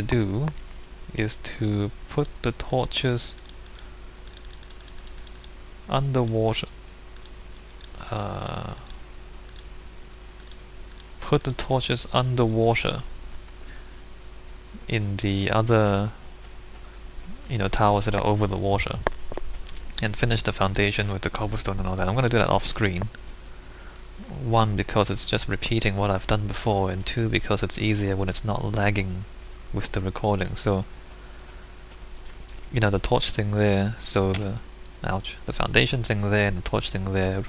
to do is to put the torches underwater. Put the torches underwater in the other, towers that are over the water, and finish the foundation with the cobblestone and all that. I'm going to do that off screen. One, because it's just repeating what I've done before, and two, because it's easier when it's not lagging with the recording. So, the torch thing there, so the foundation thing there and the torch thing there,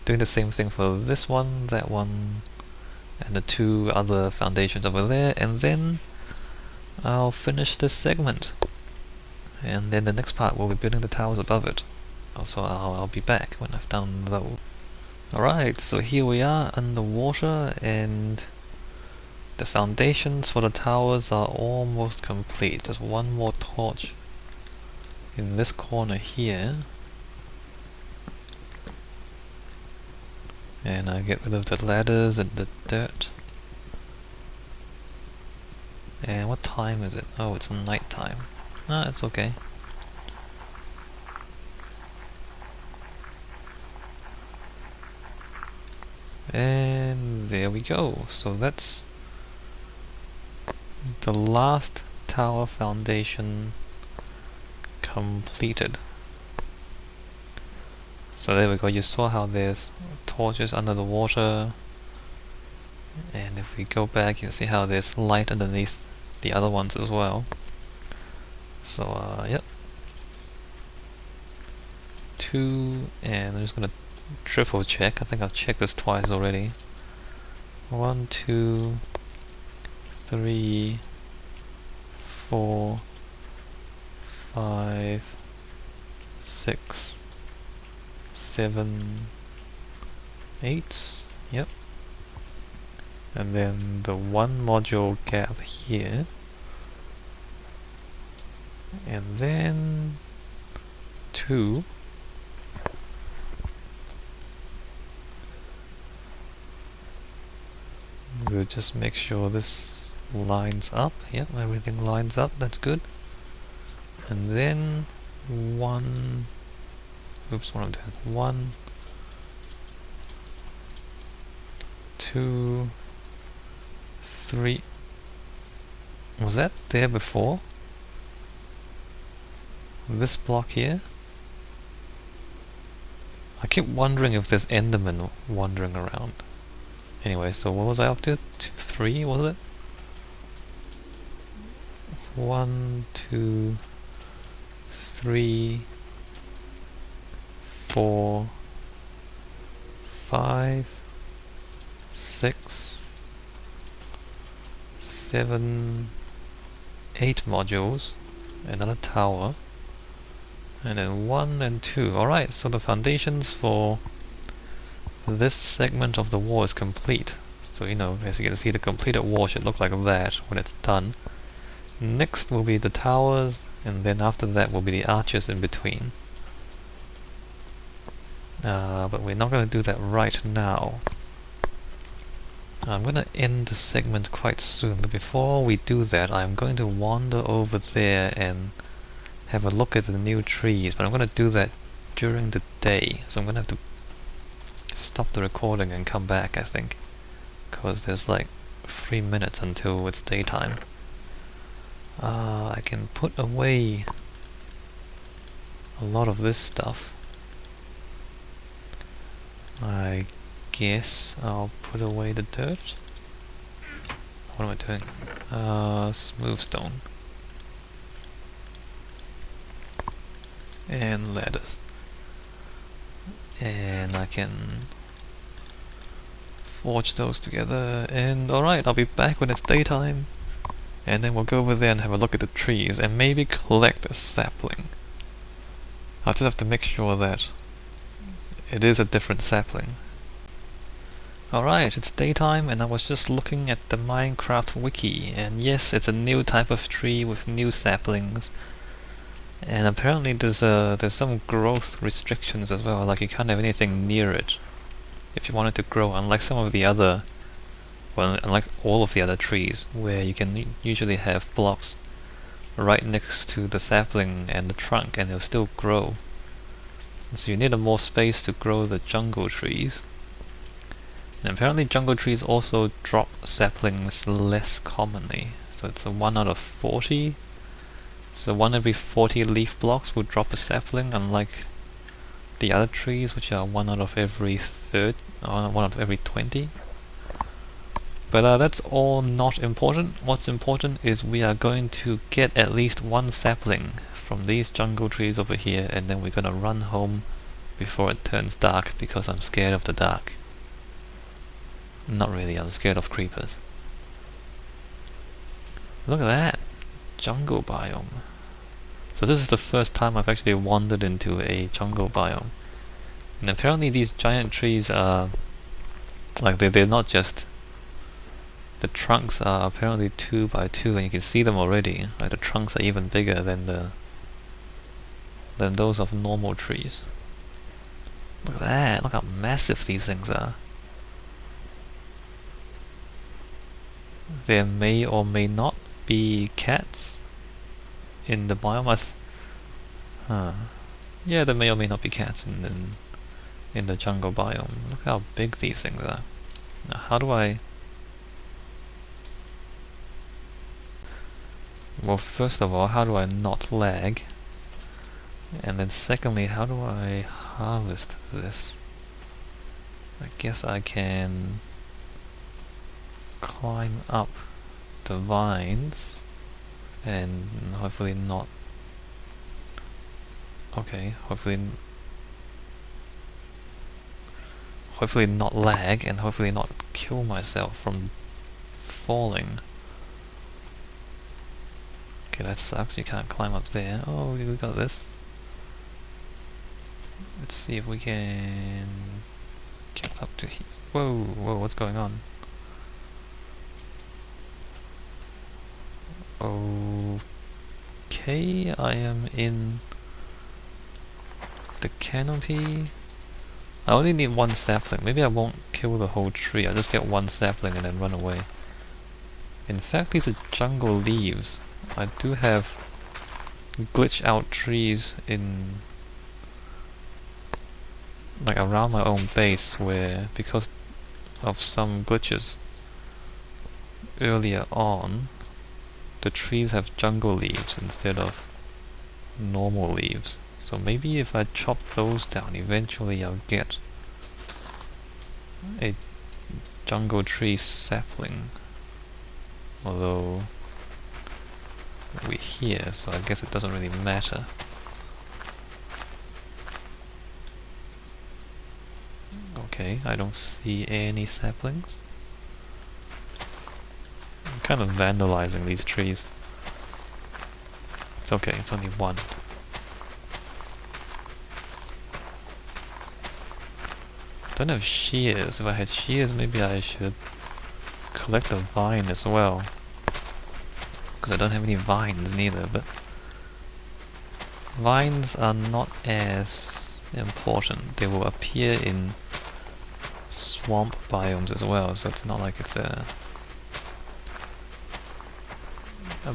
doing the same thing for this one, that one, and the two other foundations over there, and then I'll finish this segment. And then the next part will be building the towers above it. Also, I'll be back when I've done those. Alright, so here we are underwater, and the foundations for the towers are almost complete. Just one more torch in this corner here. And I get rid of the ladders and the dirt. And what time is it? Oh, it's night time. Ah, it's okay. And there we go. So that's the last tower foundation completed. So there we go. You saw how there's torches under the water, and if we go back, you see how there's light underneath the other ones as well. So yep, 2, and I'm just gonna triple check. I think I've checked this twice already. 1, 2, 3, 4, 5, 6, 7, 8. Yep. And then the one module gap here, and then 2. We'll just make sure this lines up. Yep, everything lines up, that's good. And then 1, oops, what I'm doing, 1, 2, 3. Was that there before? This block here? I keep wondering if there's Endermen wandering around. Anyway, so what was I up to? 2, 3, was it? 1, 2, 3, 4, 5, 6, 7, 8 modules, another tower, and then 1 and 2. Alright, so the foundations for this segment of the wall is complete. So, as you can see, the completed wall should look like that when it's done. Next will be the towers, and then after that will be the arches in between. But we're not going to do that right now. I'm going to end the segment quite soon, but before we do that, I'm going to wander over there and have a look at the new trees, but I'm going to do that during the day, so I'm going to have to stop the recording and come back, I think, because there's like 3 minutes until it's daytime. I can put away a lot of this stuff. I guess I'll put away the dirt. What am I doing? Smooth stone. And ladders. And I can forge those together, and alright, I'll be back when it's daytime, and then we'll go over there and have a look at the trees, and maybe collect a sapling. I'll just have to make sure that it is a different sapling. Alright, it's daytime, and I was just looking at the Minecraft wiki, and yes, it's a new type of tree with new saplings. And apparently there's some growth restrictions as well, like you can't have anything near it if you want it to grow, unlike some of the other Well, unlike all of the other trees, where you can usually have blocks right next to the sapling and the trunk and they'll still grow. So you need more space to grow the jungle trees. And apparently jungle trees also drop saplings less commonly. So it's a 1 out of 40. So 1 every 40 leaf blocks will drop a sapling, unlike the other trees, which are 1 out of every 1 out of every 20. But that's all not important. What's important is we are going to get at least 1 sapling from these jungle trees over here, and then we're gonna run home before it turns dark, because I'm scared of the dark. Not really, I'm scared of creepers. Look at that! Jungle biome. So this is the first time I've actually wandered into a jungle biome. And apparently these giant trees are... like they're not just... the trunks are apparently 2 by 2 and you can see them already. Like the trunks are even bigger than those of normal trees. Look at that, look how massive these things are. There may or may not be cats in the biome. Yeah, there may or may not be cats in the jungle biome. Look how big these things are. Now, how do I... well, first of all, how do I not lag? And then secondly, how do I harvest this? I guess I can climb up the vines and hopefully not... okay, hopefully not lag and hopefully not kill myself from falling. Okay, that sucks, you can't climb up there. Oh, we got this. Let's see if we can get up to here. Whoa, whoa, what's going on? Okay, I am in the canopy. I only need 1 sapling. Maybe I won't kill the whole tree. I'll just get 1 sapling and then run away. In fact, these are jungle leaves. I do have glitch out trees in... like around my own base, where because of some glitches earlier on, the trees have jungle leaves instead of normal leaves. So maybe if I chop those down, eventually I'll get a jungle tree sapling. Although we're here, so I guess it doesn't really matter. Okay, I don't see any saplings. I'm kind of vandalizing these trees. It's okay, it's only 1. Don't have shears. If I had shears, maybe I should collect a vine as well. Because I don't have any vines neither, but vines are not as important. They will appear in swamp biomes as well, so it's not like it's a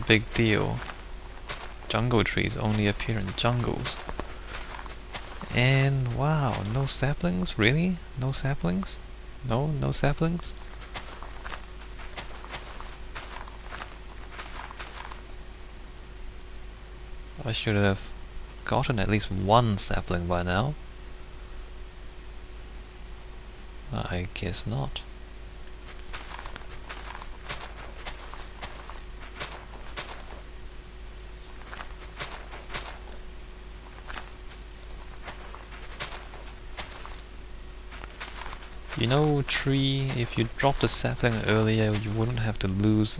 big deal. Jungle trees only appear in jungles. And wow, no saplings? Really? No saplings? No saplings? I should have gotten at least 1 sapling by now. I guess not. You know, tree, if you dropped a sapling earlier, you wouldn't have to lose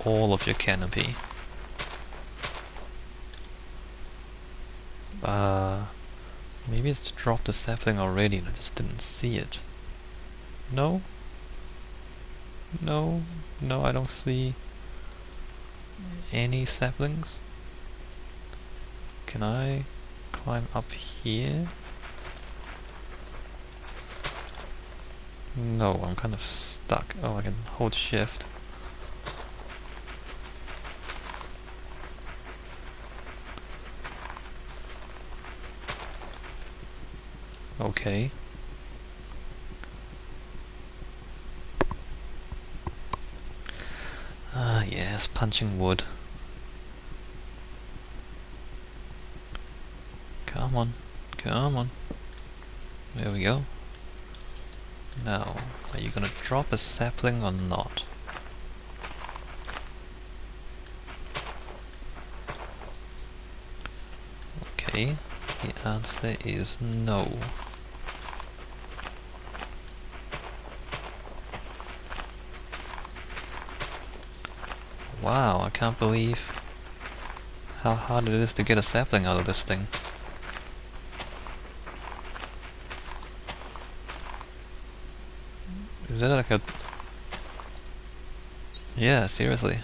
all of your canopy. Maybe it's dropped a sapling already and I just didn't see it. No? No, I don't see any saplings. Can I climb up here? No, I'm kind of stuck. Oh, I can hold shift. Okay. Ah, yes, punching wood. Come on, come on. There we go. Now, are you gonna drop a sapling or not? Okay, the answer is no. Wow, I can't believe how hard it is to get a sapling out of this thing. Is that like a... Yeah, seriously.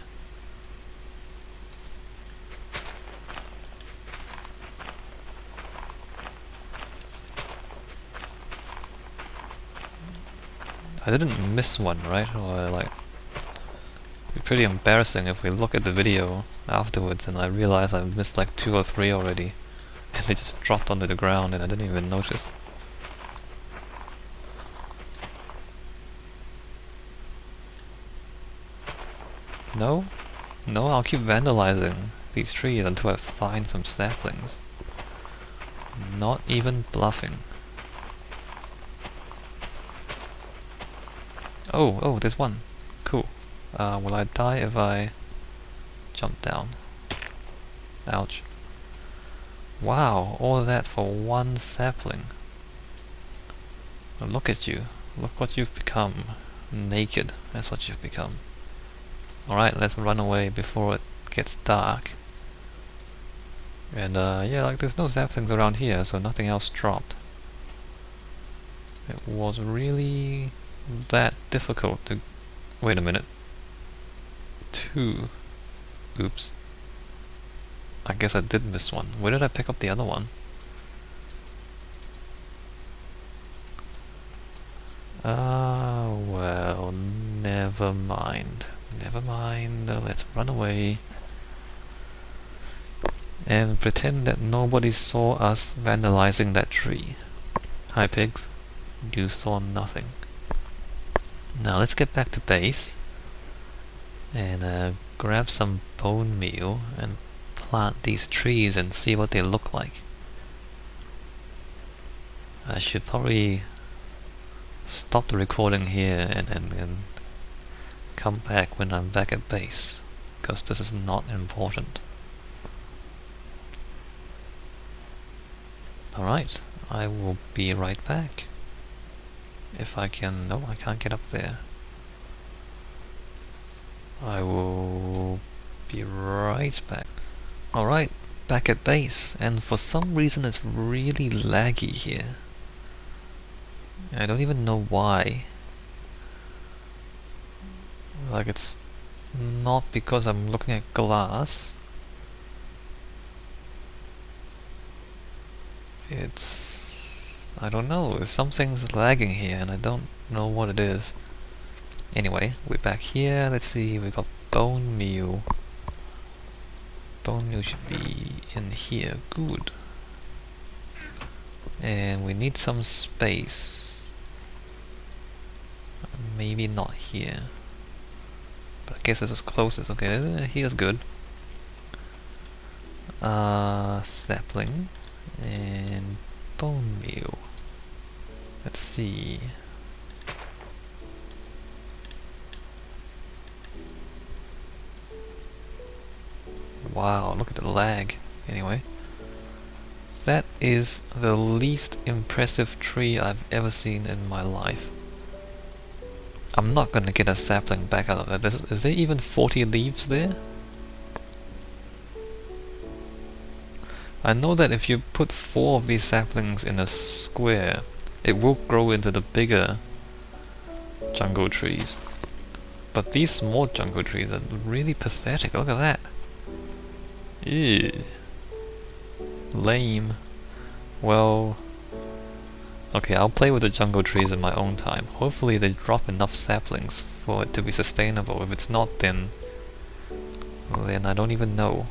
I didn't miss one, right? Or like... It'd be pretty embarrassing if we look at the video afterwards and I realize I missed like 2 or 3 already. And they just dropped onto the ground and I didn't even notice. No? No, I'll keep vandalizing these trees until I find some saplings. Not even bluffing. Oh, there's one. Cool. Will I die if I jump down? Ouch. Wow, all of that for one sapling. Look at you. Look what you've become. Naked. That's what you've become. Alright, let's run away before it gets dark. And yeah, like there's no saplings around here, so nothing else dropped. It was really that difficult to... Wait a minute. 2. Oops. I guess I did miss one. Where did I pick up the other one? Well, never mind. Never mind. Let's run away. And pretend that nobody saw us vandalizing that tree. Hi pigs. You saw nothing. Now let's get back to base. And grab some bone meal and plant these trees and see what they look like. I should probably stop the recording here and come back when I'm back at base, because this is not important. Alright, I will be right back. If I can... No, I can't get up there. I will be right back. Alright, back at base, and for some reason it's really laggy here. I don't even know why. Like it's not because I'm looking at glass. It's... I don't know, something's lagging here and I don't know what it is. Anyway, we're back here, let's see, we got bone meal. Bone meal should be in here, good. And we need some space. Maybe not here. But I guess this is closest, okay, here's good. Sapling and bone meal. Let's see. Wow, look at the lag. Anyway, that is the least impressive tree I've ever seen in my life. I'm not gonna get a sapling back out of that. Is there even 40 leaves there? I know that if you put 4 of these saplings in a square, it will grow into the bigger jungle trees. But these small jungle trees are really pathetic. Look at that. Ew. Lame. Well, Okay, I'll play with the jungle trees in my own time. Hopefully they drop enough saplings for it to be sustainable. If it's not, then I don't even know.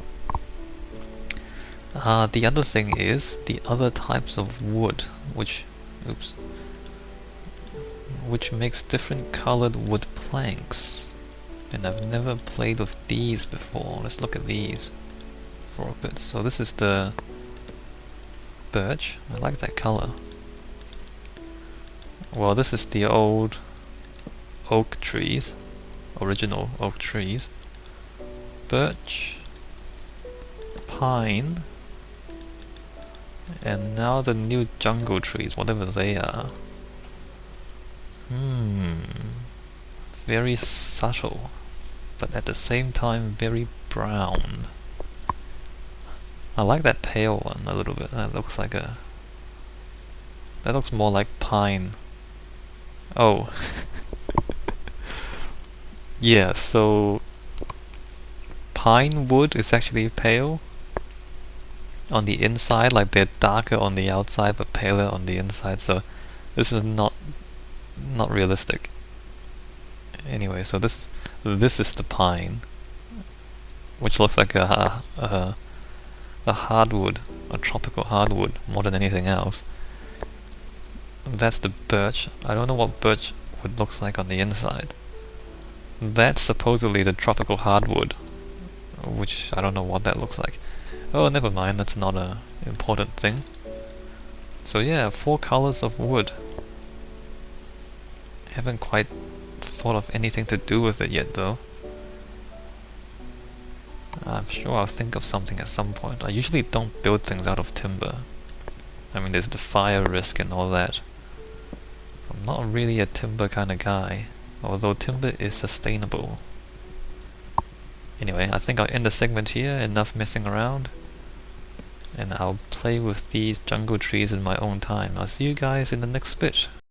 The other thing is the other types of wood, which makes different colored wood planks. And I've never played with these before. Let's look at these for a bit. So this is the birch. I like that color. Well, this is the old oak trees, original oak trees. Birch, pine, and now the new jungle trees, whatever they are. Very subtle, but at the same time very brown. I like that pale one a little bit. That looks like that looks more like pine. Oh. Yeah, so pine wood is actually pale on the inside, like they're darker on the outside but paler on the inside, so this is not realistic. Anyway, so this is the pine, which looks like a hardwood, a tropical hardwood more than anything else. That's the birch. I don't know what birch wood looks like on the inside. That's supposedly the tropical hardwood, which I don't know what that looks like. Oh, never mind, that's not a important thing. So yeah, 4 colors of wood. Haven't quite thought of anything to do with it yet though. I'm sure I'll think of something at some point. I usually don't build things out of timber. I mean, there's the fire risk and all that. I'm not really a timber kind of guy, although timber is sustainable. Anyway, I think I'll end the segment here, enough messing around. And I'll play with these jungle trees in my own time. I'll see you guys in the next bit.